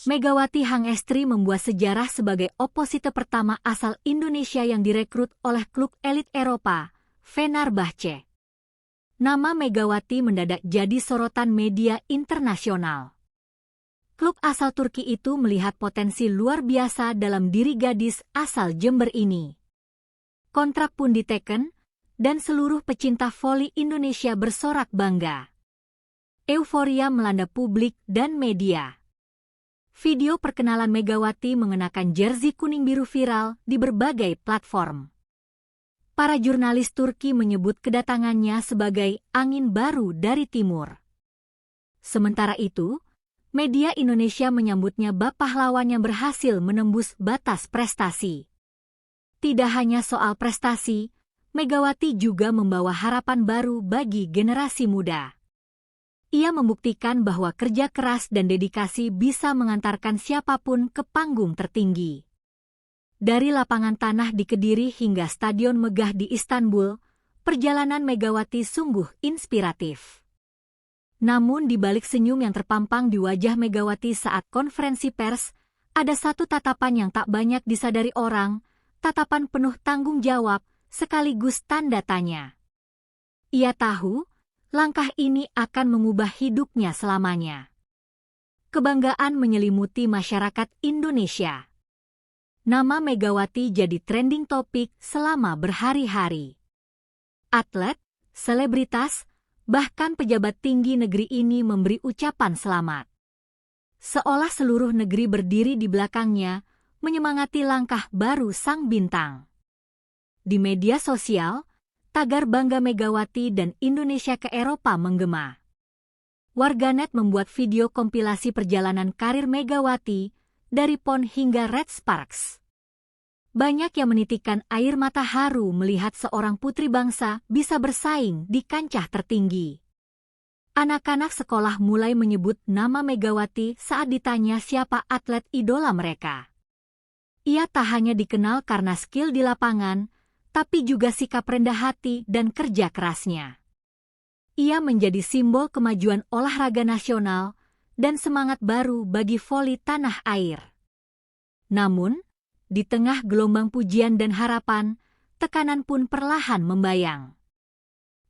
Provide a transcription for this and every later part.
Megawati Hangestri membuat sejarah sebagai oposite pertama asal Indonesia yang direkrut oleh klub elit Eropa, Fenerbahce. Nama Megawati mendadak jadi sorotan media internasional. Klub asal Turki itu melihat potensi luar biasa dalam diri gadis asal Jember ini. Kontrak pun diteken, dan seluruh pecinta voli Indonesia bersorak bangga. Euforia melanda publik dan media. Video perkenalan Megawati mengenakan jersey kuning biru viral di berbagai platform. Para jurnalis Turki menyebut kedatangannya sebagai angin baru dari timur. Sementara itu, media Indonesia menyambutnya bak pahlawan yang berhasil menembus batas prestasi. Tidak hanya soal prestasi, Megawati juga membawa harapan baru bagi generasi muda. Ia membuktikan bahwa kerja keras dan dedikasi bisa mengantarkan siapapun ke panggung tertinggi. Dari lapangan tanah di Kediri hingga stadion megah di Istanbul, perjalanan Megawati sungguh inspiratif. Namun di balik senyum yang terpampang di wajah Megawati saat konferensi pers, ada satu tatapan yang tak banyak disadari orang, tatapan penuh tanggung jawab, sekaligus tanda tanya. Ia tahu, langkah ini akan mengubah hidupnya selamanya. Kebanggaan menyelimuti masyarakat Indonesia. Nama Megawati jadi trending topik selama berhari-hari. Atlet, selebritas, bahkan pejabat tinggi negeri ini memberi ucapan selamat. Seolah seluruh negeri berdiri di belakangnya, menyemangati langkah baru sang bintang. Di media sosial, tagar bangga Megawati dan Indonesia ke Eropa menggema. Warganet membuat video kompilasi perjalanan karir Megawati dari PON hingga Red Sparks. Banyak yang menitikkan air mata haru melihat seorang putri bangsa bisa bersaing di kancah tertinggi. Anak-anak sekolah mulai menyebut nama Megawati saat ditanya siapa atlet idola mereka. Ia tak hanya dikenal karena skill di lapangan, tapi juga sikap rendah hati dan kerja kerasnya. Ia menjadi simbol kemajuan olahraga nasional dan semangat baru bagi voli tanah air. Namun, di tengah gelombang pujian dan harapan, tekanan pun perlahan membayang.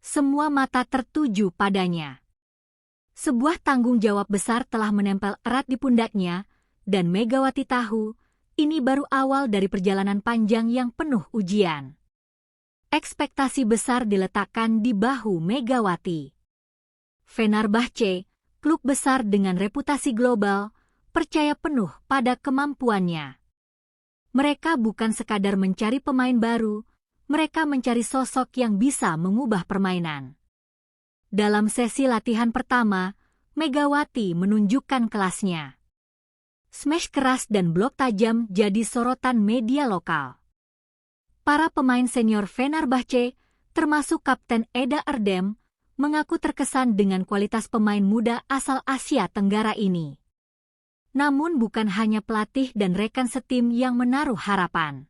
Semua mata tertuju padanya. Sebuah tanggung jawab besar telah menempel erat di pundaknya, dan Megawati tahu, ini baru awal dari perjalanan panjang yang penuh ujian. Ekspektasi besar diletakkan di bahu Megawati. Fenerbahce, klub besar dengan reputasi global, percaya penuh pada kemampuannya. Mereka bukan sekadar mencari pemain baru, mereka mencari sosok yang bisa mengubah permainan. Dalam sesi latihan pertama, Megawati menunjukkan kelasnya. Smash keras dan blok tajam jadi sorotan media lokal. Para pemain senior Fenerbahce, termasuk Kapten Eda Erdem, mengaku terkesan dengan kualitas pemain muda asal Asia Tenggara ini. Namun bukan hanya pelatih dan rekan setim yang menaruh harapan.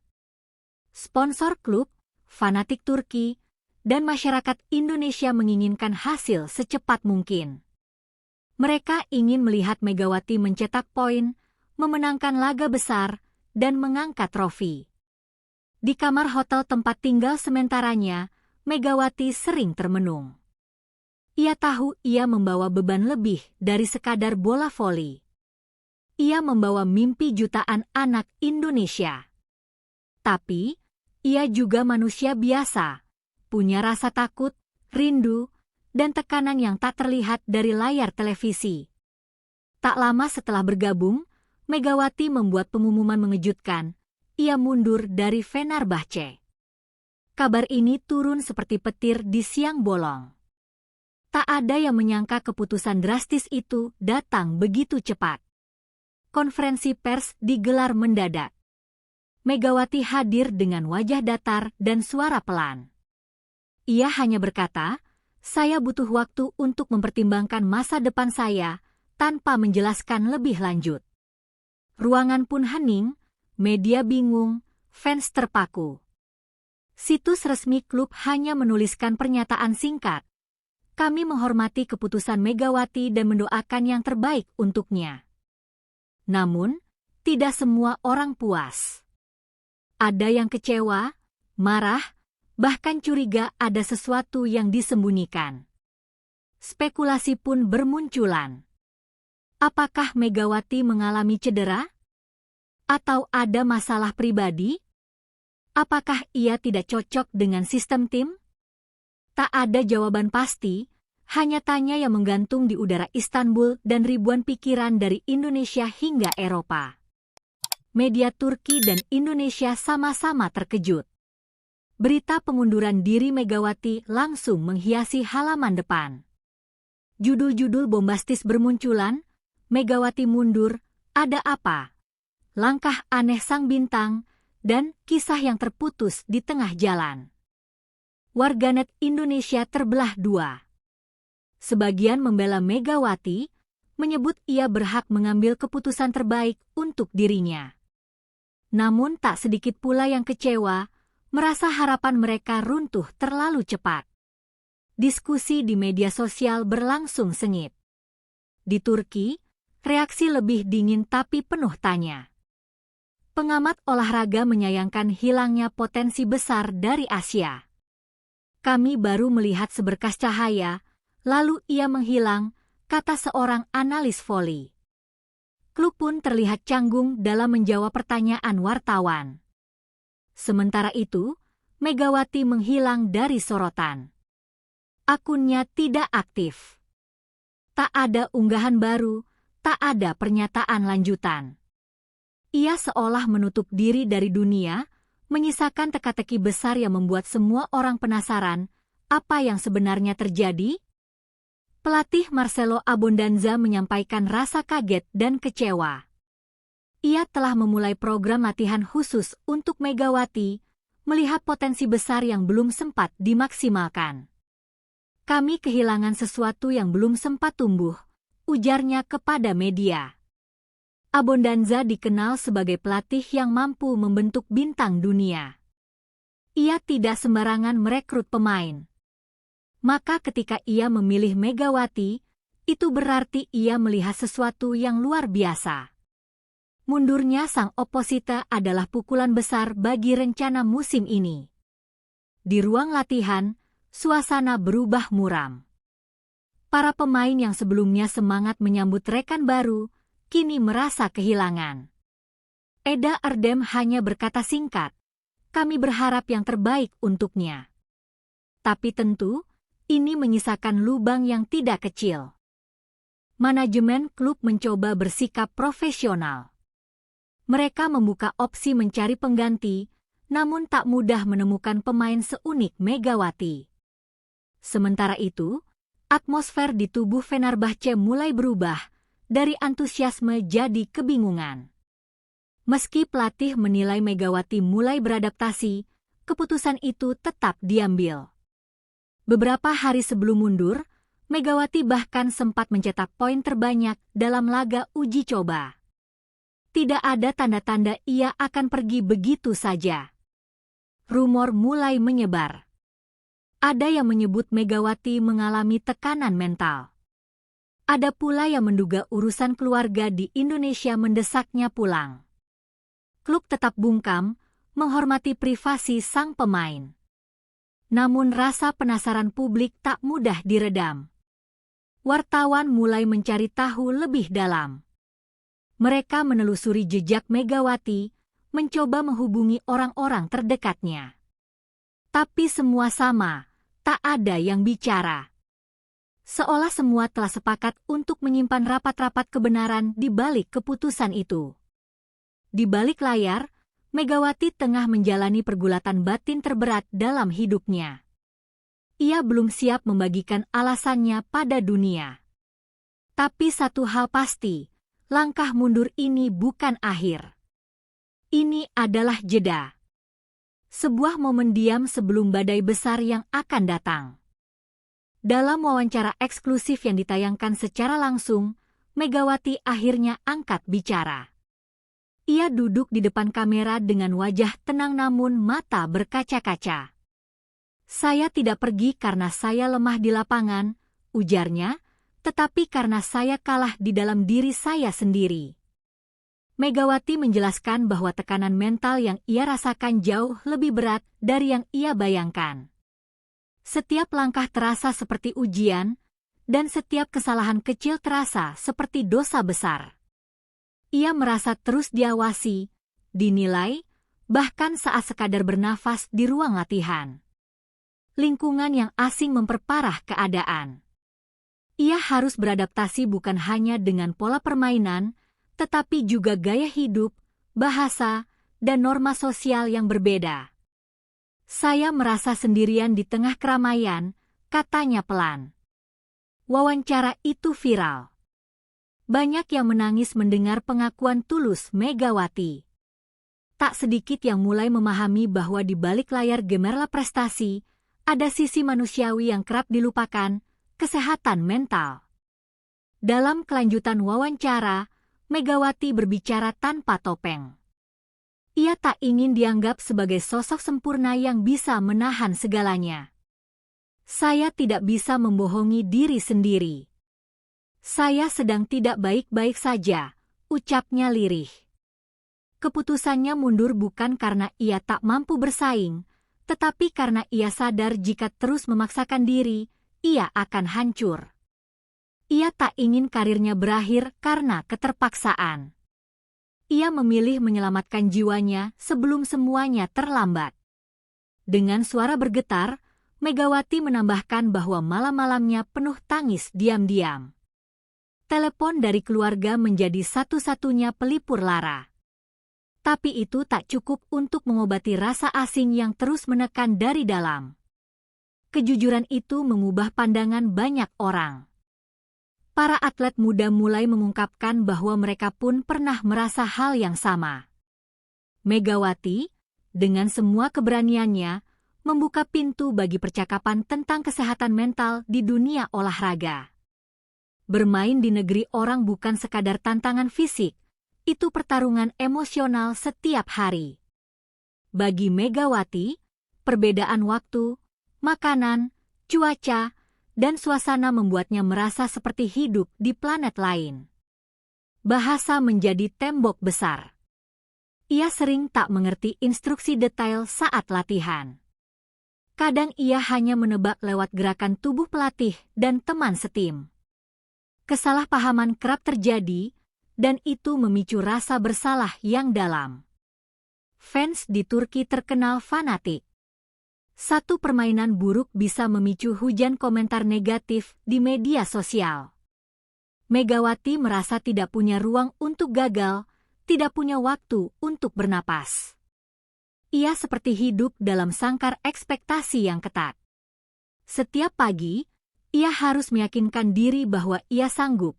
Sponsor klub, fanatik Turki, dan masyarakat Indonesia menginginkan hasil secepat mungkin. Mereka ingin melihat Megawati mencetak poin, memenangkan laga besar, dan mengangkat trofi. Di kamar hotel tempat tinggal sementaranya, Megawati sering termenung. Ia tahu ia membawa beban lebih dari sekadar bola voli. Ia membawa mimpi jutaan anak Indonesia. Tapi, ia juga manusia biasa, punya rasa takut, rindu, dan tekanan yang tak terlihat dari layar televisi. Tak lama setelah bergabung, Megawati membuat pengumuman mengejutkan. Ia mundur dari Fenerbahce. Kabar ini turun seperti petir di siang bolong. Tak ada yang menyangka keputusan drastis itu datang begitu cepat. Konferensi pers digelar mendadak. Megawati hadir dengan wajah datar dan suara pelan. Ia hanya berkata, "Saya butuh waktu untuk mempertimbangkan masa depan saya," tanpa menjelaskan lebih lanjut. Ruangan pun hening, media bingung, fans terpaku. Situs resmi klub hanya menuliskan pernyataan singkat. "Kami menghormati keputusan Megawati dan mendoakan yang terbaik untuknya." Namun, tidak semua orang puas. Ada yang kecewa, marah, bahkan curiga ada sesuatu yang disembunyikan. Spekulasi pun bermunculan. Apakah Megawati mengalami cedera? Atau ada masalah pribadi? Apakah ia tidak cocok dengan sistem tim? Tak ada jawaban pasti, hanya tanya yang menggantung di udara Istanbul dan ribuan pikiran dari Indonesia hingga Eropa. Media Turki dan Indonesia sama-sama terkejut. Berita pengunduran diri Megawati langsung menghiasi halaman depan. Judul-judul bombastis bermunculan, Megawati mundur, ada apa? Langkah aneh sang bintang, dan kisah yang terputus di tengah jalan. Warganet Indonesia terbelah dua. Sebagian membela Megawati, menyebut ia berhak mengambil keputusan terbaik untuk dirinya. Namun tak sedikit pula yang kecewa, merasa harapan mereka runtuh terlalu cepat. Diskusi di media sosial berlangsung sengit. Di Turki, reaksi lebih dingin tapi penuh tanya. Pengamat olahraga menyayangkan hilangnya potensi besar dari Asia. Kami baru melihat seberkas cahaya, lalu ia menghilang, kata seorang analis voli. Klub pun terlihat canggung dalam menjawab pertanyaan wartawan. Sementara itu, Megawati menghilang dari sorotan. Akunnya tidak aktif. Tak ada unggahan baru, tak ada pernyataan lanjutan. Ia seolah menutup diri dari dunia, menyisakan teka-teki besar yang membuat semua orang penasaran apa yang sebenarnya terjadi. Pelatih Marcelo Abondanza menyampaikan rasa kaget dan kecewa. Ia telah memulai program latihan khusus untuk Megawati, melihat potensi besar yang belum sempat dimaksimalkan. Kami kehilangan sesuatu yang belum sempat tumbuh, ujarnya kepada media. Abondanza dikenal sebagai pelatih yang mampu membentuk bintang dunia. Ia tidak sembarangan merekrut pemain. Maka ketika ia memilih Megawati, itu berarti ia melihat sesuatu yang luar biasa. Mundurnya sang oposita adalah pukulan besar bagi rencana musim ini. Di ruang latihan, suasana berubah muram. Para pemain yang sebelumnya semangat menyambut rekan baru, kini merasa kehilangan. Eda Erdem hanya berkata singkat, "Kami berharap yang terbaik untuknya." Tapi tentu, ini menyisakan lubang yang tidak kecil. Manajemen klub mencoba bersikap profesional. Mereka membuka opsi mencari pengganti, namun tak mudah menemukan pemain seunik Megawati. Sementara itu, atmosfer di tubuh Fenerbahce mulai berubah, dari antusiasme jadi kebingungan. Meski pelatih menilai Megawati mulai beradaptasi, keputusan itu tetap diambil. Beberapa hari sebelum mundur, Megawati bahkan sempat mencetak poin terbanyak dalam laga uji coba. Tidak ada tanda-tanda ia akan pergi begitu saja. Rumor mulai menyebar. Ada yang menyebut Megawati mengalami tekanan mental. Ada pula yang menduga urusan keluarga di Indonesia mendesaknya pulang. Klub tetap bungkam, menghormati privasi sang pemain. Namun rasa penasaran publik tak mudah diredam. Wartawan mulai mencari tahu lebih dalam. Mereka menelusuri jejak Megawati, mencoba menghubungi orang-orang terdekatnya. Tapi semua sama, tak ada yang bicara. Seolah semua telah sepakat untuk menyimpan rapat-rapat kebenaran di balik keputusan itu. Di balik layar, Megawati tengah menjalani pergulatan batin terberat dalam hidupnya. Ia belum siap membagikan alasannya pada dunia. Tapi satu hal pasti, langkah mundur ini bukan akhir. Ini adalah jeda. Sebuah momen diam sebelum badai besar yang akan datang. Dalam wawancara eksklusif yang ditayangkan secara langsung, Megawati akhirnya angkat bicara. Ia duduk di depan kamera dengan wajah tenang namun mata berkaca-kaca. "Saya tidak pergi karena saya lemah di lapangan," ujarnya, "tetapi karena saya kalah di dalam diri saya sendiri." Megawati menjelaskan bahwa tekanan mental yang ia rasakan jauh lebih berat dari yang ia bayangkan. Setiap langkah terasa seperti ujian, dan setiap kesalahan kecil terasa seperti dosa besar. Ia merasa terus diawasi, dinilai, bahkan saat sekadar bernafas di ruang latihan. Lingkungan yang asing memperparah keadaan. Ia harus beradaptasi bukan hanya dengan pola permainan, tetapi juga gaya hidup, bahasa, dan norma sosial yang berbeda. Saya merasa sendirian di tengah keramaian, katanya pelan. Wawancara itu viral. Banyak yang menangis mendengar pengakuan tulus Megawati. Tak sedikit yang mulai memahami bahwa di balik layar gemerlap prestasi, ada sisi manusiawi yang kerap dilupakan, kesehatan mental. Dalam kelanjutan wawancara, Megawati berbicara tanpa topeng. Ia tak ingin dianggap sebagai sosok sempurna yang bisa menahan segalanya. Saya tidak bisa membohongi diri sendiri. Saya sedang tidak baik-baik saja, ucapnya lirih. Keputusannya mundur bukan karena ia tak mampu bersaing, tetapi karena ia sadar jika terus memaksakan diri, ia akan hancur. Ia tak ingin karirnya berakhir karena keterpaksaan. Ia memilih menyelamatkan jiwanya sebelum semuanya terlambat. Dengan suara bergetar, Megawati menambahkan bahwa malam-malamnya penuh tangis diam-diam. Telepon dari keluarga menjadi satu-satunya pelipur lara. Tapi itu tak cukup untuk mengobati rasa asing yang terus menekan dari dalam. Kejujuran itu mengubah pandangan banyak orang. Para atlet muda mulai mengungkapkan bahwa mereka pun pernah merasa hal yang sama. Megawati, dengan semua keberaniannya, membuka pintu bagi percakapan tentang kesehatan mental di dunia olahraga. Bermain di negeri orang bukan sekadar tantangan fisik, itu pertarungan emosional setiap hari. Bagi Megawati, perbedaan waktu, makanan, cuaca, dan suasana membuatnya merasa seperti hidup di planet lain. Bahasa menjadi tembok besar. Ia sering tak mengerti instruksi detail saat latihan. Kadang ia hanya menebak lewat gerakan tubuh pelatih dan teman setim. Kesalahpahaman kerap terjadi, dan itu memicu rasa bersalah yang dalam. Fans di Turki terkenal fanatik. Satu permainan buruk bisa memicu hujan komentar negatif di media sosial. Megawati merasa tidak punya ruang untuk gagal, tidak punya waktu untuk bernapas. Ia seperti hidup dalam sangkar ekspektasi yang ketat. Setiap pagi, ia harus meyakinkan diri bahwa ia sanggup,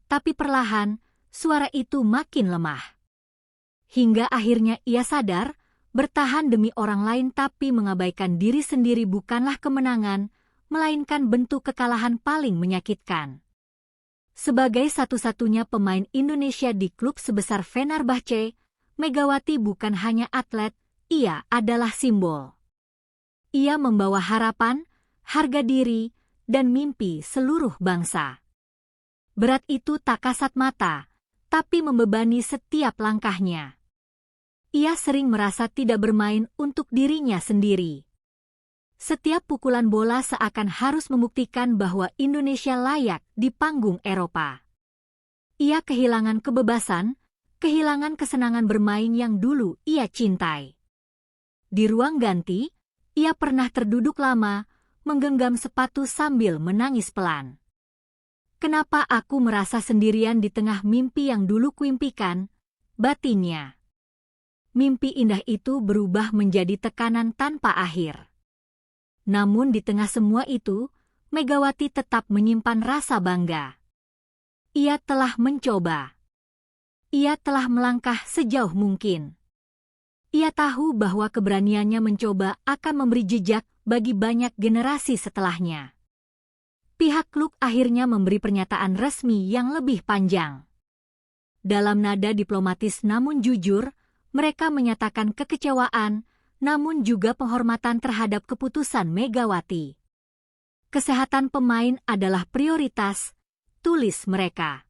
tapi perlahan, suara itu makin lemah. Hingga akhirnya ia sadar, bertahan demi orang lain tapi mengabaikan diri sendiri bukanlah kemenangan, melainkan bentuk kekalahan paling menyakitkan. Sebagai satu-satunya pemain Indonesia di klub sebesar Fenerbahce, Megawati bukan hanya atlet, ia adalah simbol. Ia membawa harapan, harga diri, dan mimpi seluruh bangsa. Berat itu tak kasat mata, tapi membebani setiap langkahnya. Ia sering merasa tidak bermain untuk dirinya sendiri. Setiap pukulan bola seakan harus membuktikan bahwa Indonesia layak di panggung Eropa. Ia kehilangan kebebasan, kehilangan kesenangan bermain yang dulu ia cintai. Di ruang ganti, ia pernah terduduk lama, menggenggam sepatu sambil menangis pelan. Kenapa aku merasa sendirian di tengah mimpi yang dulu kuimpikan? Batinnya. Mimpi indah itu berubah menjadi tekanan tanpa akhir. Namun di tengah semua itu, Megawati tetap menyimpan rasa bangga. Ia telah mencoba. Ia telah melangkah sejauh mungkin. Ia tahu bahwa keberaniannya mencoba akan memberi jejak bagi banyak generasi setelahnya. Pihak klub akhirnya memberi pernyataan resmi yang lebih panjang. Dalam nada diplomatis namun jujur, mereka menyatakan kekecewaan, namun juga penghormatan terhadap keputusan Megawati. Kesehatan pemain adalah prioritas, tulis mereka.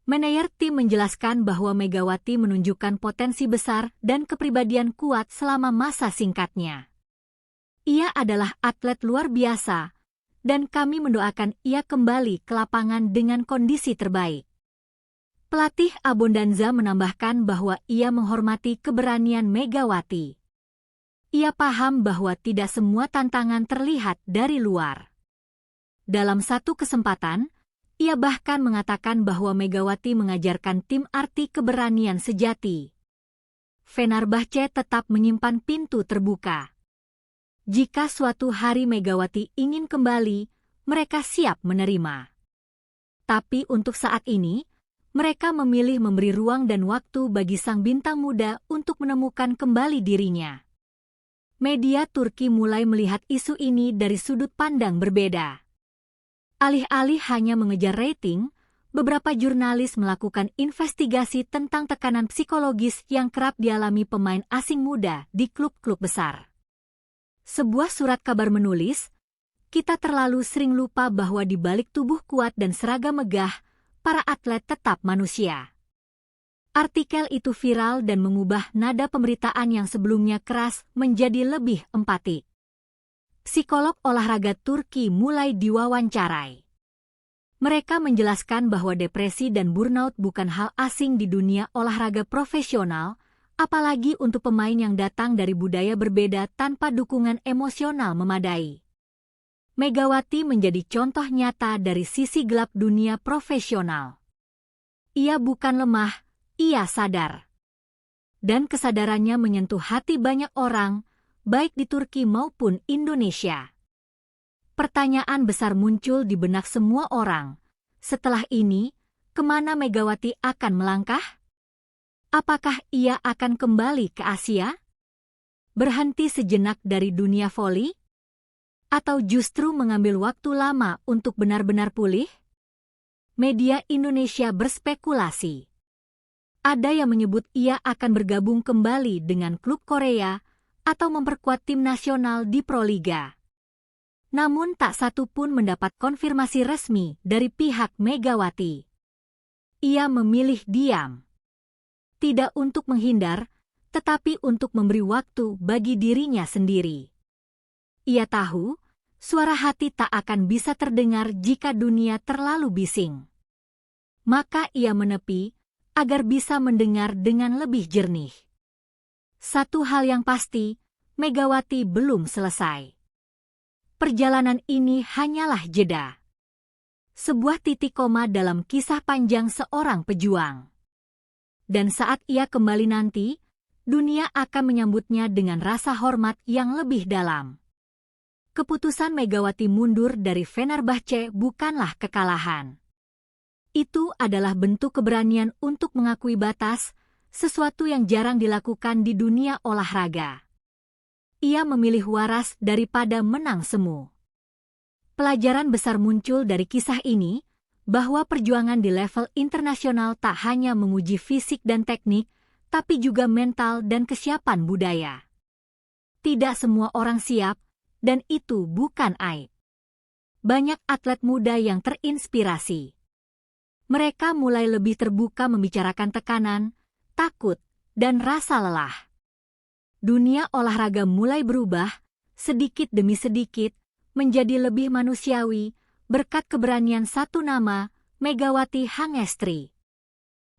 Manajer tim menjelaskan bahwa Megawati menunjukkan potensi besar dan kepribadian kuat selama masa singkatnya. Ia adalah atlet luar biasa, dan kami mendoakan ia kembali ke lapangan dengan kondisi terbaik. Pelatih Abondanza menambahkan bahwa ia menghormati keberanian Megawati. Ia paham bahwa tidak semua tantangan terlihat dari luar. Dalam satu kesempatan, ia bahkan mengatakan bahwa Megawati mengajarkan tim arti keberanian sejati. Fenerbahce tetap menyimpan pintu terbuka. Jika suatu hari Megawati ingin kembali, mereka siap menerima. Tapi untuk saat ini, mereka memilih memberi ruang dan waktu bagi sang bintang muda untuk menemukan kembali dirinya. Media Turki mulai melihat isu ini dari sudut pandang berbeda. Alih-alih hanya mengejar rating, beberapa jurnalis melakukan investigasi tentang tekanan psikologis yang kerap dialami pemain asing muda di klub-klub besar. Sebuah surat kabar menulis, "Kita terlalu sering lupa bahwa di balik tubuh kuat dan seragam megah, para atlet tetap manusia." Artikel itu viral dan mengubah nada pemberitaan yang sebelumnya keras menjadi lebih empatik. Psikolog olahraga Turki mulai diwawancarai. Mereka menjelaskan bahwa depresi dan burnout bukan hal asing di dunia olahraga profesional, apalagi untuk pemain yang datang dari budaya berbeda tanpa dukungan emosional memadai. Megawati menjadi contoh nyata dari sisi gelap dunia profesional. Ia bukan lemah, ia sadar. Dan kesadarannya menyentuh hati banyak orang, baik di Turki maupun Indonesia. Pertanyaan besar muncul di benak semua orang. Setelah ini, kemana Megawati akan melangkah? Apakah ia akan kembali ke Asia? Berhenti sejenak dari dunia voli? Atau justru mengambil waktu lama untuk benar-benar pulih? Media Indonesia berspekulasi. Ada yang menyebut ia akan bergabung kembali dengan klub Korea atau memperkuat tim nasional di Proliga. Namun tak satu pun mendapat konfirmasi resmi dari pihak Megawati. Ia memilih diam. Tidak untuk menghindar, tetapi untuk memberi waktu bagi dirinya sendiri. Ia tahu, suara hati tak akan bisa terdengar jika dunia terlalu bising. Maka ia menepi, agar bisa mendengar dengan lebih jernih. Satu hal yang pasti, Megawati belum selesai. Perjalanan ini hanyalah jeda. Sebuah titik koma dalam kisah panjang seorang pejuang. Dan saat ia kembali nanti, dunia akan menyambutnya dengan rasa hormat yang lebih dalam. Keputusan Megawati mundur dari Fenerbahce bukanlah kekalahan. Itu adalah bentuk keberanian untuk mengakui batas, sesuatu yang jarang dilakukan di dunia olahraga. Ia memilih waras daripada menang semu. Pelajaran besar muncul dari kisah ini, bahwa perjuangan di level internasional tak hanya menguji fisik dan teknik, tapi juga mental dan kesiapan budaya. Tidak semua orang siap, dan itu bukan aib. Banyak atlet muda yang terinspirasi. Mereka mulai lebih terbuka membicarakan tekanan, takut, dan rasa lelah. Dunia olahraga mulai berubah, sedikit demi sedikit, menjadi lebih manusiawi, berkat keberanian satu nama, Megawati Hangestri.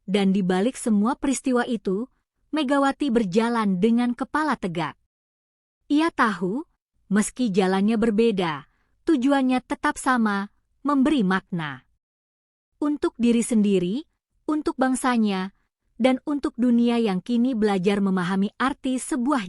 Dan di balik semua peristiwa itu, Megawati berjalan dengan kepala tegak. Ia tahu, meski jalannya berbeda, tujuannya tetap sama, memberi makna. Untuk diri sendiri, untuk bangsanya, dan untuk dunia yang kini belajar memahami arti sebuah